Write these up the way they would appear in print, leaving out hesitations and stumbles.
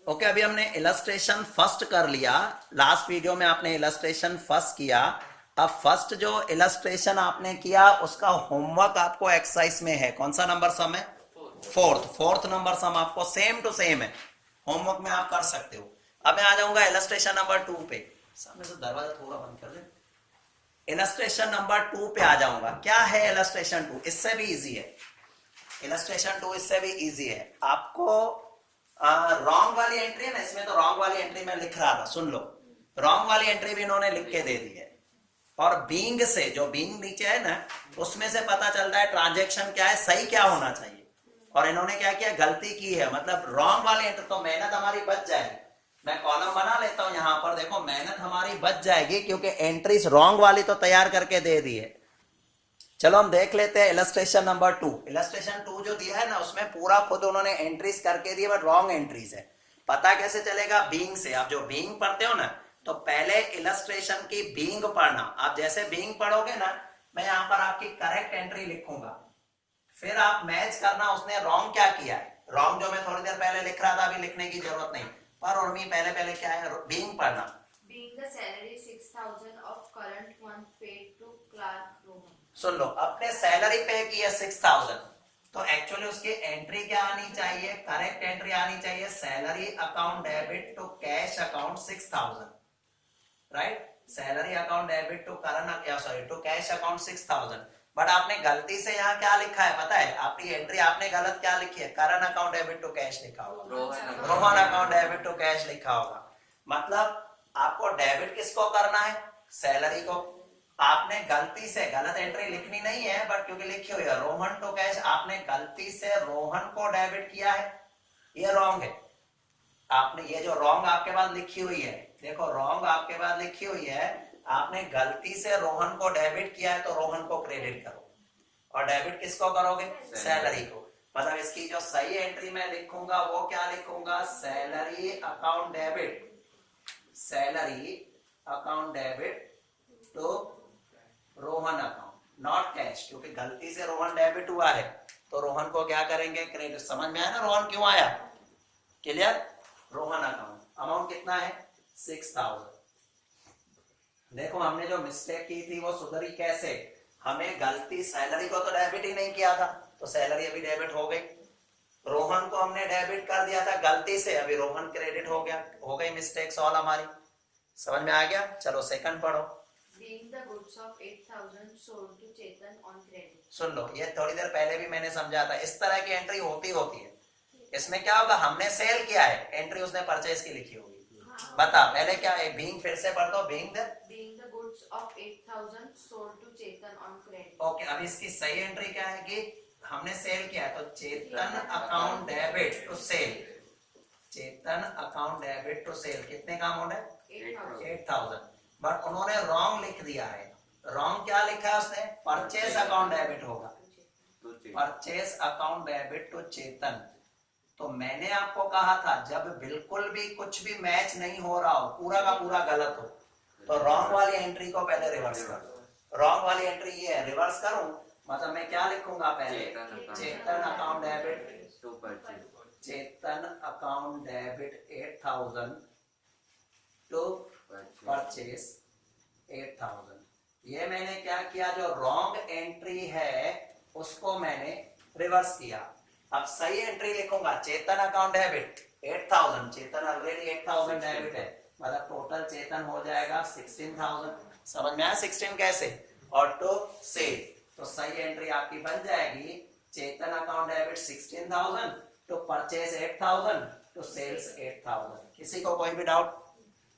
Okay अभी हमने illustration first कर लिया। लास्ट वीडियो में आपने इलस्ट्रेशन फर्स्ट किया। अब फर्स्ट जो इलस्ट्रेशन आपने किया उसका होमवर्क आपको एक्सरसाइज में है। कौन सा नंबर सम है? फोर्थ नंबर सम आपको सेम टू सेम है, होमवर्क में आप कर सकते हो। अब मैं आ जाऊंगा इलस्ट्रेशन नंबर 2 पे। सामने से दरवाजा थोड़ा बंद कर दे। इलस्ट्रेशन नंबर 2 पे आ जाऊंगा। क्या है इलस्ट्रेशन 2? इससे भी इजी है। इलस्ट्रेशन 2 इससे भी इजी है। आपको रॉन्ग वाली एंट्री है ना, इसमें तो रॉन्ग वाली एंट्री में लिख रहा था, सुन लो। रॉन्ग वाली एंट्री भी इन्होंने लिख के दे दी है। और बीइंग से, जो बीइंग नीचे है ना, उसमें से पता चलता है ट्रांजैक्शन क्या है, सही क्या होना चाहिए। और इन्होंने क्या किया, गलती की है, मतलब रॉन्ग वाली एंट्री। तो मेहनत हमारी बच जाएगी। मैं कॉलम बना लेता हूं यहां पर, देखो मेहनत हमारी बच जाएगी क्योंकि एंट्रीज रॉन्ग वाली तो तैयार करके दे दी है। चलो हम देख लेते हैं इलस्ट्रेशन नंबर 2। इलस्ट्रेशन 2 जो दिया है ना, उसमें पूरा खुद उन्होंने एंट्रीज करके दी, बट रॉन्ग एंट्रीज है। पता कैसे चलेगा? बीइंग से। आप जो बीइंग पढ़ते हो ना, तो पहले इलस्ट्रेशन की बीइंग पढ़ना। आप जैसे बीइंग पढ़ोगे ना, मैं यहां पर आपकी करेक्ट एंट्री लिखूंगा, फिर आप मैच करना उसने रॉन्ग क्या किया है। रॉन्ग जो मैं थोड़ी देर पहले लिख रहा था, अभी लिखने की जरूरत नहीं। पर उर्मी पहले क्या है, बीइंग पढ़ना। Being the salary 6,000 of current month paid to Clark Roman. सुन लो, अपने सैलरी पे की है 6,000, तो एक्चुअली उसकी एंट्री क्या आनी चाहिए? करेक्ट एंट्री आनी चाहिए salary account debit to cash account 6,000, right. Salary account debit to current, sorry, to cash account 6,000। But आपने गलती से यहाँ क्या लिखा है पता है? आपकी एंट्री आपने गलत क्या लिखी है? Current account debit to cash लिखा होगा, Rohan account debit to cash लिखा होगा। मतलब आपको डेबिट किसको करना है? सैलरी को। आपने गलती से, गलत एंट्री लिखनी नहीं है, बट क्योंकि लिखी हुई है रोहन टू कैश, आपने गलती से रोहन को डेबिट किया है, ये रॉन्ग है। आपने ये जो रॉन्ग आपके पास लिखी हुई है, देखो रॉन्ग आपके पास लिखी हुई है, आपने गलती से रोहन को डेबिट किया है, तो रोहन को क्रेडिट करो। और डेबिट किसको करोगे? सैलरी को। मतलब इसकी जो सही एंट्री में लिखूंगा वो क्या लिखूंगा? Salary account debit, salary account debit तो रोहन अकाउंट, नॉट कैश, क्योंकि गलती से रोहन डेबिट हुआ है, तो रोहन को क्या करेंगे? क्रेडिट। समझ में आया ना रोहन क्यों आया? क्लियर? रोहन अकाउंट, अमाउंट कितना है? 6,000। देखो हमने जो मिस्टेक की थी वो सुधरी कैसे? हमें गलती, सैलरी को तो डेबिट ही नहीं किया था, तो सैलरी अभी डेबिट हो गई। रोहन को हमने डेबिट कर दिया था गलती से, अभी रोहन क्रेडिट हो गया। हो गई मिस्टेक सॉल्व हमारी। समझ में आ गया? चलो सेकंड पढ़ो। Being the goods of 8,000 sold to Chetan on credit. सुन लो, ये थोड़ी देर पहले भी मैंने समझा था, इस तरह की एंट्री होती है। इसमें क्या होगा? हमने सेल किया है, एंट्री उसने परचेज की लिखी होगी। बता पहले क्या है? बीइंग फिर से पढ़ दो। Being the goods of 8,000 sold to Chetan on credit. Okay, अब इसकी सही एंट्री क्या है कि हमने सेल किया है, तो Chetan account debit to sale, Chetan account debit to sale कितने का अमाउंट है? 8,000। बट उन्होंने रॉन्ग लिख दिया है। रॉन्ग क्या लिखा है उसने? परचेज अकाउंट डेबिट होगा, परचेज अकाउंट डेबिट टू चेतन। तो मैंने आपको कहा था जब बिल्कुल भी कुछ भी मैच नहीं हो रहा हो, पूरा का पूरा गलत हो, तो रॉन्ग वाली एंट्री को पहले रिवर्स करो। रॉन्ग वाली एंट्री ये है, रिवर्स करूं मतलब मैं क्या लिखूंगा? पहले Chetan account debit to purchase, Chetan account debit 8,000 to purchase 8,000। ये मैंने क्या किया? जो रॉन्ग एंट्री है उसको मैंने रिवर्स किया। अब सही एंट्री लिखूंगा, चेतन अकाउंट डेबिट 8,000, चेतन ऑलरेडी 8,000 डेबिट है, मतलब टोटल चेतन हो जाएगा 16,000। समझ में आया 16 कैसे? और टू सेल, तो सही एंट्री आपकी बन जाएगी Chetan account debit 16,000 to purchase 8,000 to sales 8,000। किसी को कोई भी डाउट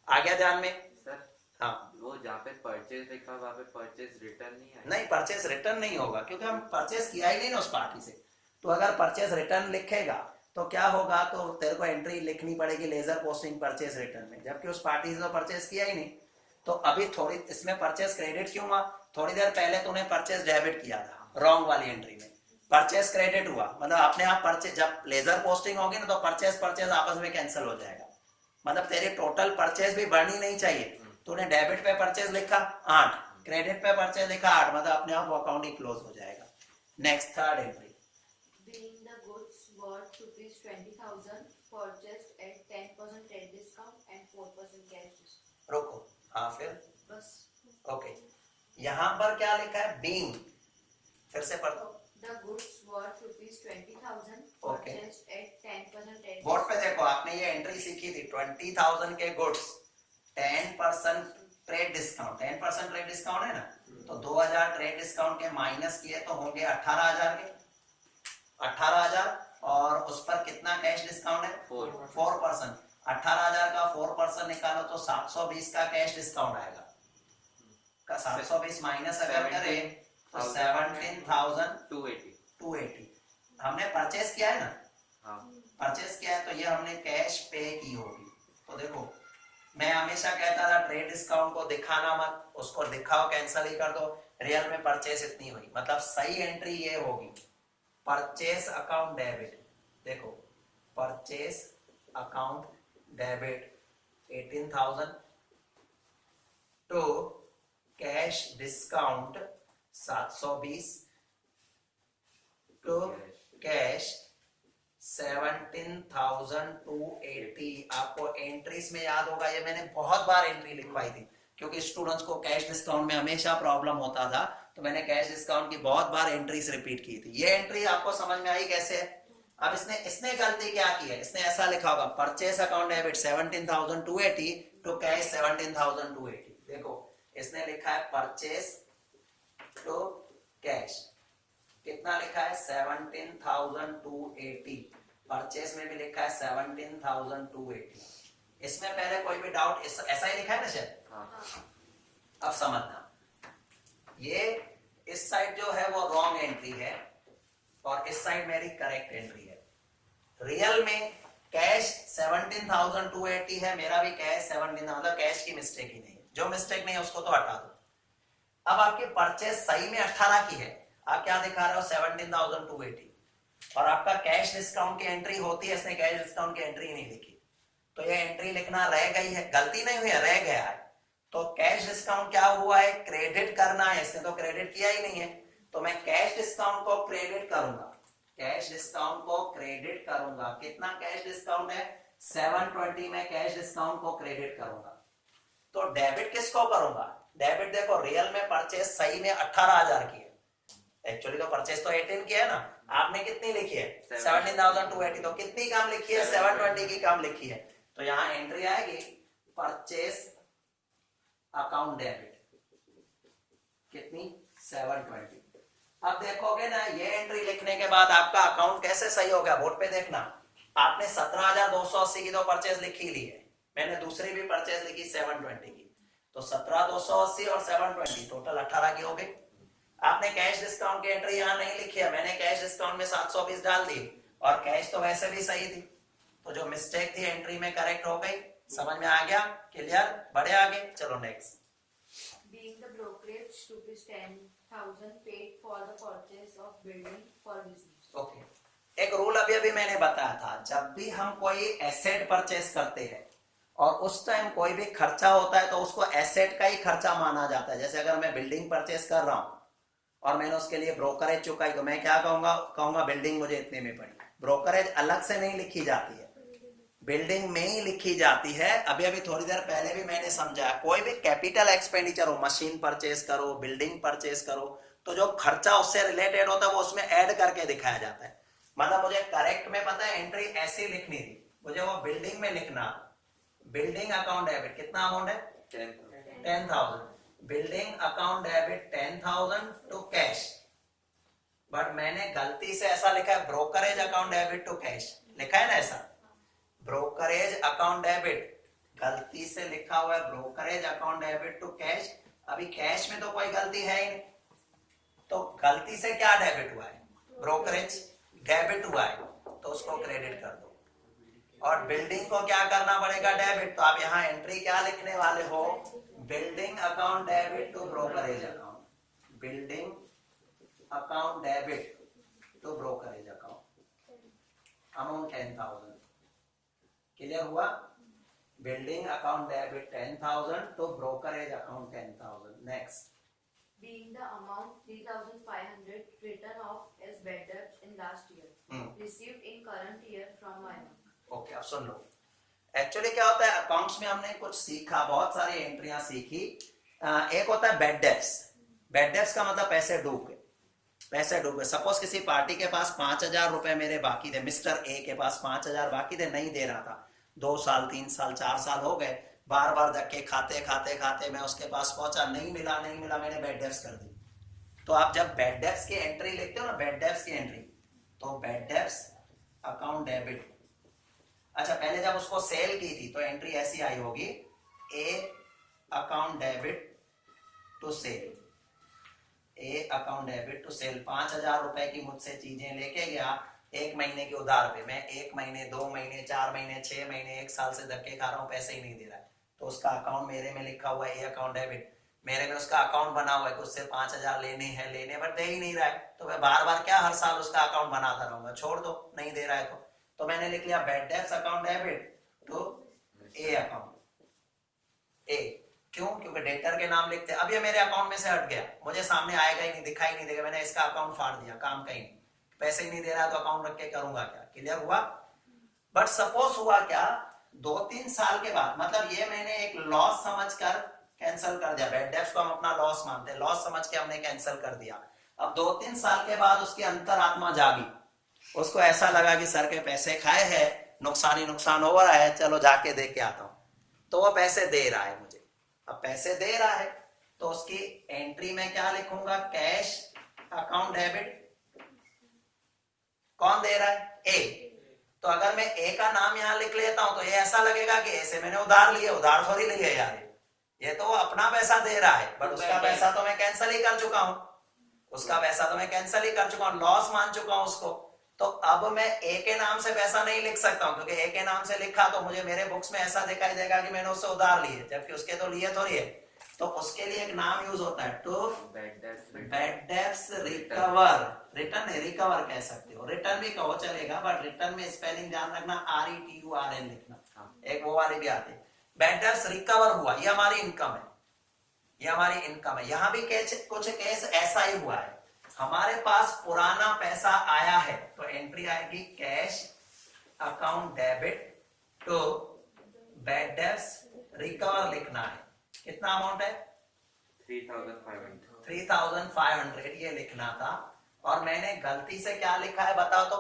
आ गया ध्यान में? सर हाँ, वो जहाँ पे परचेज लिखा वहाँ पे परचेज रिटर्न नहीं आया। नहीं, परचेज रिटर्न नहीं होगा क्योंकि हम परचेज किया ही नहीं ना उस पार्टी से। तो अगर परचेज रिटर्न लिखेगा तो क्या होगा? तो तेरे को एंट्री लिखनी पड़ेगी लेजर पोस्टिंग परचेज रिटर्न में, जबकि उस पार्टी से तो परचेज किया ही नहीं। तो अभी थोड़ी इसमें परचेज क्रेडिट क्यों हुआ? थोड़ी देर पहले तूने परचेज डेबिट किया था, रॉन्ग वाली एंट्री में परचेज क्रेडिट हुआ, मतलब अपने आप परचेज, जब लेजर पोस्टिंग होगी ना तो परचेज आपस में कैंसिल हो जाएगा। मतलब तेरी टोटल परचेज भी बढ़नी नहीं चाहिए। तूने डेबिट पे परचेज लिखा 8, क्रेडिट पे परचेज लिखा 8, मतलब अपने आप वो अकाउंट ही क्लोज हो जाएगा। Next third entry. Being the goods worth rupees 20,000 purchased at 10% यहां पर क्या लिखा है, बीइंग, फिर से पढ़ दो। The goods worth rupees 20,000 Okay. purchased at 10% board पे देखो, आपने ये एंट्री सीखी थी, 20,000 के goods 10% trade discount, 10% trade discount है ना, तो 2,000 ट्रेड डिस्काउंट के माइनस किए तो होंगे 18,000 के, 18,000, और उस पर कितना कैश डिस्काउंट है, 4%। 18,000 का 4% निकालो तो 720 का कैश डिस्काउंट आएगा। का 720 माइनस अगर करें तो 17,280 हमने परचेस किया है ना, परचेस किया है, तो ये हमने कैश पे की होगी। तो देखो, मैं हमेशा कहता था ट्रेड डिस्काउंट को दिखाना मत, उसको दिखाओ, कैंसिल ही कर दो, रियल में परचेस इतनी हुई, मतलब सही एंट्री ये होगी, परचेस अकाउंट डेबिट। देखो, purchase account debit 18,000 to cash discount 720 to cash 17,280। आपको एंट्रीज में याद होगा, ये मैंने बहुत बार एंट्री लिखवाई थी, क्योंकि स्टूडेंट्स को कैश डिस्काउंट में हमेशा प्रॉब्लम होता था, तो मैंने कैश डिस्काउंट की बहुत बार एंट्रीज रिपीट की थी। ये एंट्री आपको समझ में आई कैसे है? अब इसने गलती क्या की है, इसने ऐसा लिखा होगा, purchase account debit 17,280 to cash 17,280। देखो, इसने लिखा है परचेस टू कैश, कितना लिखा है 17,280, परचेस में भी लिखा है 17,280। इसमें पहले कोई भी डाउट, ऐसा ही लिखा है ना शायद? अब समझना, ये इस साइड जो है वो रॉन्ग एंट्री है और इस साइड मेरी करेक्ट एंट्री है। रियल में कैश 17,280 है, मेरा भी कैश 17, मतलब कैश की मिस्टेक ही नहीं है, जो मिस्टेक नहीं है उसको तो हटा दो। अब आपकी परचेस सही में 18 की है, आप क्या दिखा रहे हो 17,280, और आपका कैश डिस्काउंट की एंट्री होती है, इसने कैश डिस्काउंट की एंट्री नहीं लिखी, तो ये एंट्री लिखना रह गई है, गलती नहीं हुई है, रह गया है। तो कैश डिस्काउंट क्या हुआ है, क्रेडिट करना है, इसने तो क्रेडिट किया ही नहीं है, तो मैं कैश डिस्काउंट को क्रेडिट करूंगा, कैश डिस्काउंट को क्रेडिट करूंगा। कितना कैश डिस्काउंट है 720, में कैश डिस्काउंट को क्रेडिट करूंगा। तो डेबिट किसको करूंगा, डेबिट देखो, रियल में परचेस सही में 18,000 की है, एक्चुअली तो परचेस तो 18 की है ना, आपने कितनी लिखी है 17,280, तो कितनी कम लिखी है 720 की कम लिखी है, तो यहां एंट्री आएगी परचेस अकाउंट डेबिट, कितनी 720। अब देखोगे ना, ये एंट्री लिखने के बाद आपका अकाउंट कैसे सही हो गया, बोर्ड पे देखना, आपने 17,280 की तो परचेस लिखी ली है, मैंने दूसरी भी परचेस लिखी 720 की, तो 17,280 और 720 टोटल 18 की हो गई। आपने कैश डिस्काउंट की एंट्री यहां नहीं लिखी है, मैंने कैश डिस्काउंट में 720 डाल दी, और कैश तो वैसे भी सही थी, तो जो मिस्टेक थी एंट्री में करेक्ट हो गई। समझ में आ गया, क्लियर? बढ़े आगे, चलो next. Being the brokerage rupees 10,000 paid for the purchase of building for business. Okay, एक रूल अभी मैंने बताया था, जब भी हम कोई एसेट परचेस करते हैं और उस टाइम कोई भी खर्चा होता है तो उसको एसेट का ही खर्चा माना जाता है। जैसे अगर मैं बिल्डिंग परचेस कर रहा हूं और मैंने उसके लिए ब्रोकरेज चुकाई, तो मैं क्या कहूंगा बिल्डिंग मुझे इतने में पड़ी। ब्रोकरेज अलग से नहीं लिखी जाती है, बिल्डिंग में ही लिखी जाती है। अभी थोड़ी देर पहले भी मैंने समझाया, कोई भी कैपिटल एक्सपेंडिचर हो, मशीन परचेस करो, बिल्डिंग परचेस करो, तो जो खर्चा उससे रिलेटेड होता है वो उसमें ऐड करके दिखाया जाता है। मतलब मुझे करेक्ट में पता है एंट्री ऐसी लिखनी थी, मुझे वो बिल्डिंग में लिखना, बिल्डिंग अकाउंट डेबिट कितना अमाउंट है 10,000, building account debit 10,000 to cash, but मैंने गलती से ऐसा लिखा है brokerage account debit to cash, लिखा है ना ऐसा, ब्रोकरेज अकाउंट डेबिट गलती से लिखा हुआ है, brokerage account debit to cash. अभी कैश में तो कोई गलती है ही नहीं, तो गलती से क्या डेबिट हुआ है, ब्रोकरेज डेबिट हुआ है, तो उसको क्रेडिट कर दो, और बिल्डिंग को क्या करना पड़ेगा, डेबिट। तो आप यहाँ एंट्री क्या लिखने वाले हो, building account debit to brokerage account, building account debit to brokerage account, amount 10,000। Clear हुआ? Building account debit 10,000 to brokerage account 10,000। Next, Being the amount 3,500 written off as bad debts in last year, received in current year from my bank. Okay, अब सुन लो, actually क्या होता है accounts में हमने कुछ सीखा, बहुत सारी एंट्रियां सीखी। एक होता है बैड डेब्ट्स, बैड डेब्ट्स का मतलब पैसे डूब गए, पैसे डूब गए। सपोज किसी पार्टी के पास 5,000 रुपए मेरे बाकी थे, मिस्टर ए के पास 5,000 बाकी थे, नहीं दे रहा था, 2 साल 3 साल 4 साल हो गए, बार बार धक्के खाते खाते खाते मैं उसके पास पहुंचा, नहीं मिला नहीं मिला, मैंने बैड डेब्ट्स कर दी। तो आप जब बैड डेब्ट्स की एंट्री लिखते हो ना, बैड डेब्ट्स की एंट्री, तो बैड डेब्ट्स अकाउंट डेबिट। अच्छा, पहले जब उसको सेल की थी तो एंट्री ऐसी आई होगी, A account debit to sale, A account debit to sale. 5,000 रुपए की मुझसे चीजें लेके गया, 1 महीने के उधार पे, मैं 1 महीने 2 महीने 4 महीने 6 महीने 1 साल से धक्के खा रहा हूँ, पैसे ही नहीं दे रहा है, तो उसका अकाउंट मेरे में लिखा हुआ है ए अकाउंट डेबिट, मेरे में उसका अकाउंट बना हुआ है कि उससे 5,000 लेने हैं, लेने पर दे ही नहीं रहा है, तो मैं बार बार क्या हर साल उसका अकाउंट बनाता रहूंगा, छोड़ दो, नहीं दे रहा है तो मैंने लिख लिया bad debts account debit to A account, A. क्यों? क्योंकि डेटर के नाम लिखते हैं। अब ये मेरे अकाउंट में से हट गया, मुझे सामने आएगा ही नहीं, दिखाई नहीं देगा, मैंने इसका अकाउंट फाड़ दिया, काम का ही नहीं, पैसे ही नहीं दे रहा तो अकाउंट रख के करूंगा क्या? क्लियर हुआ? बट सपोज हुआ क्या, 2-3 साल के बाद, मतलब ये मैंने एक लॉस समझकर कैंसिल कर दिया, बैड डेब्ट्स को हम अपना लॉस मानते हैं, लॉस समझ के हमने कैंसिल कर दिया। अब 2-3 साल के बाद उसकी अंतरात्मा जागी, उसको ऐसा लगा कि सर के पैसे खाए हैं, नुकसान ही नुकसान हो रहा है, चलो जाके देख के आता हूं, तो वो पैसे दे रहा है मुझे। अब पैसे दे रहा है तो उसकी एंट्री में क्या लिखूंगा, कैश अकाउंट डेबिट। कौन दे रहा है? ए। तो अगर मैं ए का नाम यहां लिख लेता हूं तो ये ऐसा लगेगा कि ए से मैंने उधार लिए, उधार थोड़ी लिए यार, ये तो वो अपना पैसा दे रहा है, बट उसका पैसा तो मैं कैंसिल ही कर चुका हूं, उसका पैसा तो मैं कैंसिल ही कर चुका हूं, लॉस मान चुका हूं उसको। तो अब मैं ए के नाम से पैसा नहीं लिख सकता हूं, क्योंकि ए के नाम से लिखा तो मुझे मेरे बुक्स में ऐसा दिखाई देगा कि मैंने उससे उधार लिए, जबकि उसके तो लिए थोड़ी है। तो उसके लिए एक नाम यूज होता है, to bad debts recover, return है, रिकवर कह सकते हो, रिटर्न भी कहो चलेगा, बट रिटर्न में स्पेलिंग ध्यान रखना, RETURN लिखना, एक वो वाली भी आती है। बैड डेब्ट्स रिकवर हुआ, ये हमारी इनकम है, ये हमारी इनकम है। यहां भी कुछ केस ऐसा ही हुआ है, हमारे पास पुराना पैसा आया है तो एंट्री आएगी cash account debit to bad debts recover लिखना है। कितना अमाउंट है? 3,500 ये लिखना था, और मैंने गलती से क्या लिखा है बताओ तो,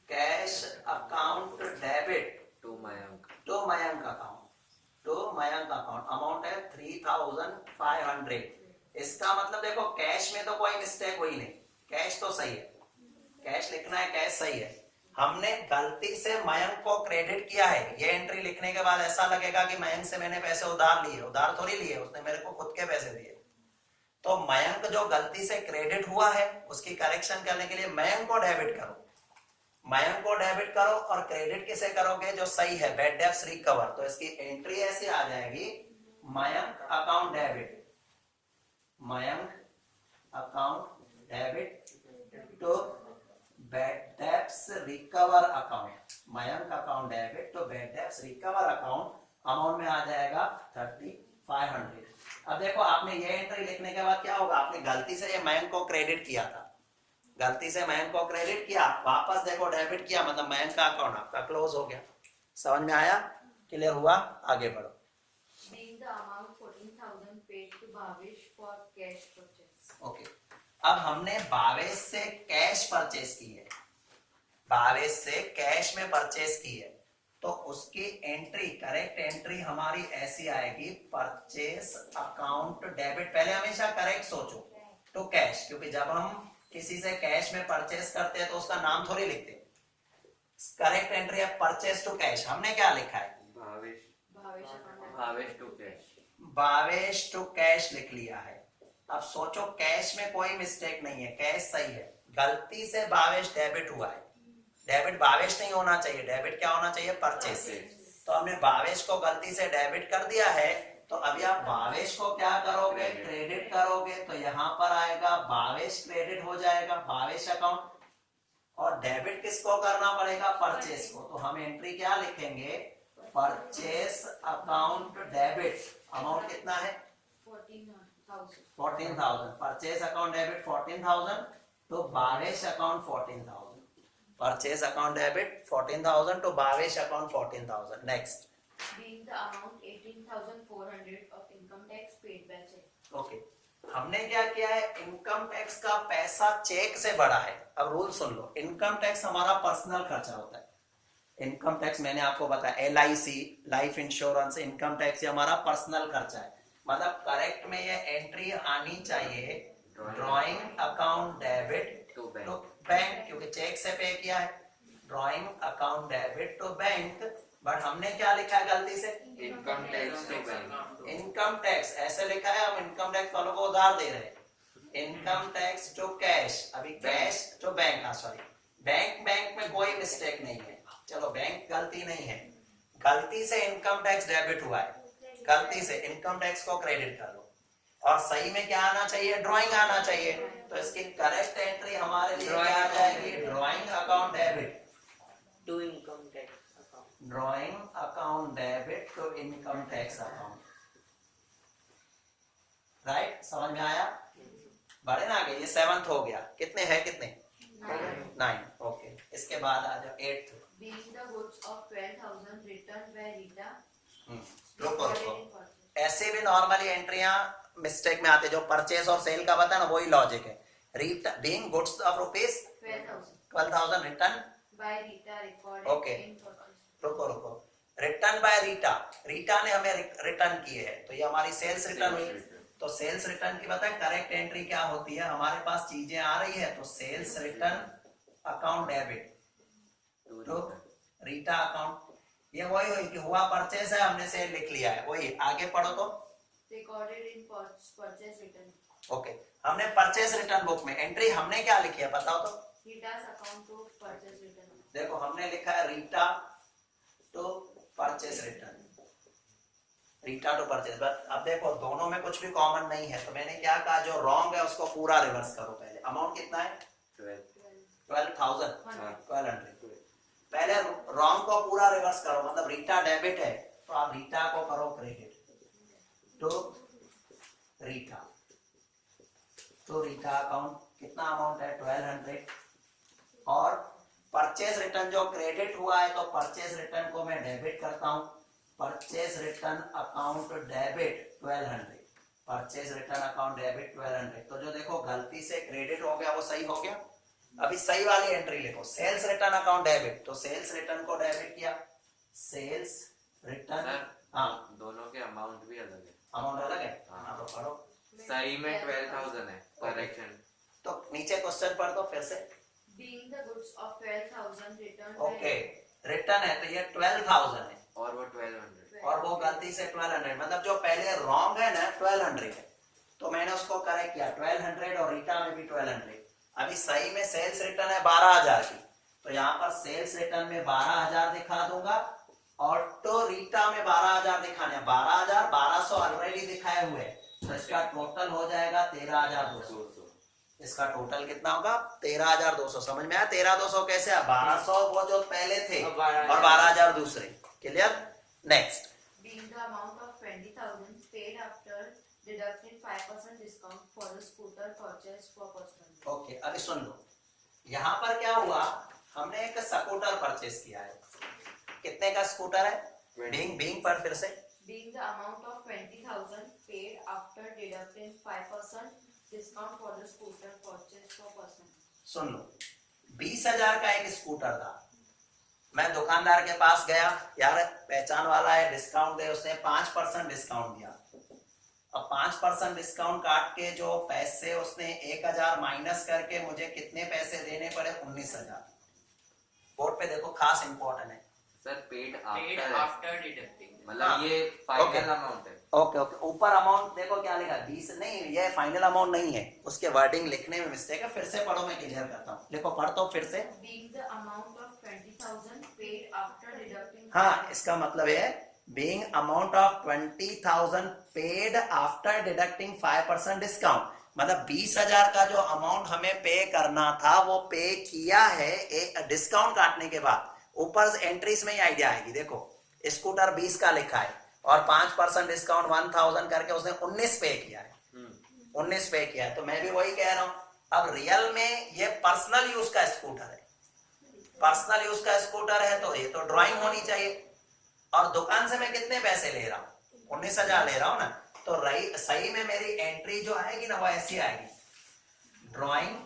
cash account debit to Mayank account, to Mayank account, amount है 3,500। इसका मतलब देखो कैश में तो कोई मिस्टेक हुई नहीं, कैश तो सही है, कैश लिखना है, कैश सही है, हमने गलती से मयंक को क्रेडिट किया है। ये एंट्री लिखने के बाद ऐसा लगेगा कि मयंक से मैंने पैसे उधार लिए, उधार थोड़ी लिए, उसने मेरे को खुद के पैसे दिए। तो मयंक जो गलती से क्रेडिट हुआ है उसकी करेक्शन करने के लिए मयंक को डेबिट करो, मयंक को डेबिट करो, और क्रेडिट किसे करोगे? जो सही है, बैड डेब्ट्स रिकवर। तो इसकी एंट्री ऐसी आ जाएगी, Mayank account debit, Mayank account debit to bad debts recover account, Mayank account debit to bad debts recover account, amount में आ जाएगा 3,500। अब देखो आपने ये एंट्री लिखने के बाद क्या होगा, आपने गलती से ये मयंक को क्रेडिट किया था, गलती से मयंक को क्रेडिट किया, वापस देखो डेबिट किया, मतलब मयंक का अकाउंट आपका क्लोज हो गया। समझ में आया? क्लियर हुआ? आगे बढ़ो। Being the amount 14,000 paid to Bhavesh for cash purchase. Okay, अब हमने भावेश से कैश परचेस की है, भावेश से कैश में परचेस की है, तो उसकी एंट्री, करेक्ट एंट्री हमारी ऐसी आएगी, परचेस अकाउंट डेबिट, पहले हमेशा करेक्ट सोचो, टू कैश, क्योंकि जब हम किसी से कैश में परचेस करते हैं तो उसका नाम थोड़ी लिखते हैं। करेक्ट एंट्री है परचेस टू कैश। हमने क्या लिखा है? भावेश टू कैश लिख लिया है। अब सोचो कैश में कोई मिस्टेक नहीं है, कैश सही है, गलती से भावेश डेबिट हुआ है, डेबिट भावेश नहीं होना चाहिए, डेबिट क्या होना चाहिए? परचेस। तो हमने भावेश को गलती से डेबिट कर दिया है, तो अभी आप भावेश को क्या करोगे? क्रेडिट करोगे, तो यहां पर आएगा भावेश क्रेडिट हो जाएगा, भावेश अकाउंट, और डेबिट किसको करना पड़ेगा? परचेस को। तो हम एंट्री क्या लिखेंगे? परचेस अकाउंट डेबिट, अमाउंट कितना है? 14,000। परचेस अकाउंट डेबिट 14,000 तो Bhavesh account 14,000, purchase account debit 14,000 to Bhavesh account 14,000। Next, Being the amount 18,400 of income tax paid by check. Okay, हमने क्या किया है, इनकम टैक्स का पैसा चेक से बढ़ा है। अब रूल सुन लो, इनकम टैक्स हमारा पर्सनल खर्चा होता है। इनकम टैक्स मैंने आपको बताया, LIC life insurance income tax ये हमारा पर्सनल खर्चा है। मतलब करेक्ट में ये एंट्री आनी चाहिए, drawing account debit to to bank, क्योंकि चेक से पे किया है। Drawing account debit to bank, but हमने क्या लिखा है गलती से, income tax to bank. Income tax ऐसे लिखा है, हम इनकम टैक्स वालों को उधार दे रहे हैं। इनकम टैक्स टू कैश, अभी कैश टू बैंक, हाँ सॉरी, बैंक में कोई मिस्टेक नहीं है। चलो बैंक गलती नहीं है, गलती से इनकम टैक्स डेबिट हुआ है, गलती से इनकम टैक्स को क्रेडिट कर लो। और सही में क्या आना चाहिए, ड्राइंग आना चाहिए। तो इसकी करेक्ट एंट्री हमारे लिए क्या आ जाएगी, drawing account debit to income tax account, drawing account debit to income tax account. Right, समझ में आया? बढ़े ना आगे, ये 7th हो गया। कितने हैं, कितने, 9। ओके, इसके बाद आ जाओ 8th। Being the goods of 12,000 returned by Rita. रुको recorded रुको, in purchase. ऐसे भी नॉर्मली एंट्रियां मिस्टेक में आते, जो परचेज और सेल का बता ना, वही लॉजिक है। Being goods of rupees 12,000 return, by Rita recorded Okay. in purchase. रुको, रिटर्न बाय रीटा, रीटा ने हमें रिटर्न किए हैं, तो ये हमारी सेल्स रिटर्न हुई। तो सेल्स रिटर्न की बताए करेक्ट एंट्री क्या होती है, हमारे पास चीजें आ रही है तो सेल्स रिटर्न अकाउंट डेबिट तो रीटा अकाउंट। ये वही हुई कि हुआ परचेज है, हमने सेल लिख लिया है, वही। आगे पढ़ो तो, Recorded in purchase return. Okay, हमने परचेज रिटर्न बुक में एंट्री हमने क्या लिखी है बताओ तो। Rita's account to purchase return. देखो हमने लिखा है Rita to purchase return, Rita to purchase. But अब देखो दोनों में कुछ भी कॉमन नहीं है, तो मैंने क्या कहा, जो रॉन्ग है उसको पूरा रिवर्स करो। पहले अमाउंट कितना है, 12,000, 1200। पहले रॉन्ग को पूरा रिवर्स करो, मतलब रीटा डेबिट है तो आप रीटा को करो क्रेडिट टू रीटा। तो रीटा अकाउंट कितना अमाउंट है, 1200। और परचेज रिटर्न जो क्रेडिट हुआ है, तो परचेज रिटर्न को मैं डेबिट करता हूं। Purchase return account debit 1200, purchase return account debit 1200। तो जो देखो गलती से क्रेडिट हो गया वो सही हो गया। अभी सही वाली एंट्री लिखो, सेल्स रिटर्न अकाउंट डेबिट, तो सेल्स रिटर्न को डेबिट किया, सेल्स रिटर्न। हाँ, दोनों के अमाउंट भी अलग है। अमाउंट अलग है, हाँ। हाँ तो पढ़ो। सही में 12,000 है, करेक्शन। तो नीचे क्वेश्चन पढ़ दो फिर से। Being the goods of 12,000 returned okay, by return है तो ये 12,000 है और वो 1200। और वो गलती से 1200, मतलब जो पहले रॉन्ग है ना 1200 है, तो मैंने उसको करेक्ट किया 1200 और रीटा में भी 1200। अभी सही में सेल्स रिटर्न है 12,000 की, तो यहाँ पर सेल्स रिटर्न में 12,000 दिखा दूंगा और तो रीटा में 12,000 दिखाने, 12,000 1200 ऑलरेडी दिखाए हुए, तो इसका टोटल हो जाएगा 13,200। इसका टोटल कितना होगा, 13,200। समझ में आया 13,200 कैसे, 1200 वो जो पहले थे और 12,000 दूसरे। Clear? Next, being the amount of 20,000 paid after deducting 5% discount for the scooter purchased for personal use. Okay, अभी सुन लो, यहाँ पर क्या हुआ, हमने एक स्कूटर परचेज किया है। कितने का स्कूटर है, बीइंग पर फिर से, Being the amount of 20,000 paid after deducting 5% discount for the scooter purchased for personal use. सुन लो, 20,000 का एक स्कूटर था। मैं दुकानदार के पास गया, यार पहचान वाला है, डिस्काउंट दे, उसने 5% डिस्काउंट दिया। अब 5% डिस्काउंट काट के जो पैसे उसने 1,000 माइनस करके मुझे कितने पैसे देने पड़े, 19,000। बोर्ड पे देखो, खास इंपॉर्टेंट है sir, paid paid after after deducting. मतलब ये फाइनल अमाउंट है। ओके ओके, ऊपर अमाउंट देखो क्या लिखा, 20 नहीं, ये फाइनल अमाउंट नहीं है, उसके वर्डिंग लिखने में मिस्टेक है। फिर से पढ़ो, मैं क्लियर करता हूँ। देखो पढ़ता हूँ फिर से। Being the amount of 20,000 paid after deducting हाँ, इसका मतलब है being amount of 20,000 paid after deducting 5% discount, मतलब 20,000 का जो अमाउंट हमें पे करना था वो पे किया है डिस्काउंट काटने के बाद। ऊपर एंट्रीज में ही आइडिया आएगी। देखो स्कूटर 20 का लिखा है और 5% डिस्काउंट 1,000 करके उसने 19 पे किया है, 19 पे किया है। तो मैं भी वही कह रहा हूं, अब रियल में ये पर्सनल यूज का स्कूटर है, पर्सनल यूज का स्कूटर है तो ये तो ड्राइंग होनी चाहिए। और दुकान से मैं कितने पैसे ले रहा हूं, 19,000 ले रहा हूं ना, तो सही में मेरी एंट्री जो आएगी ना वो ऐसी आएगी, ड्राइंग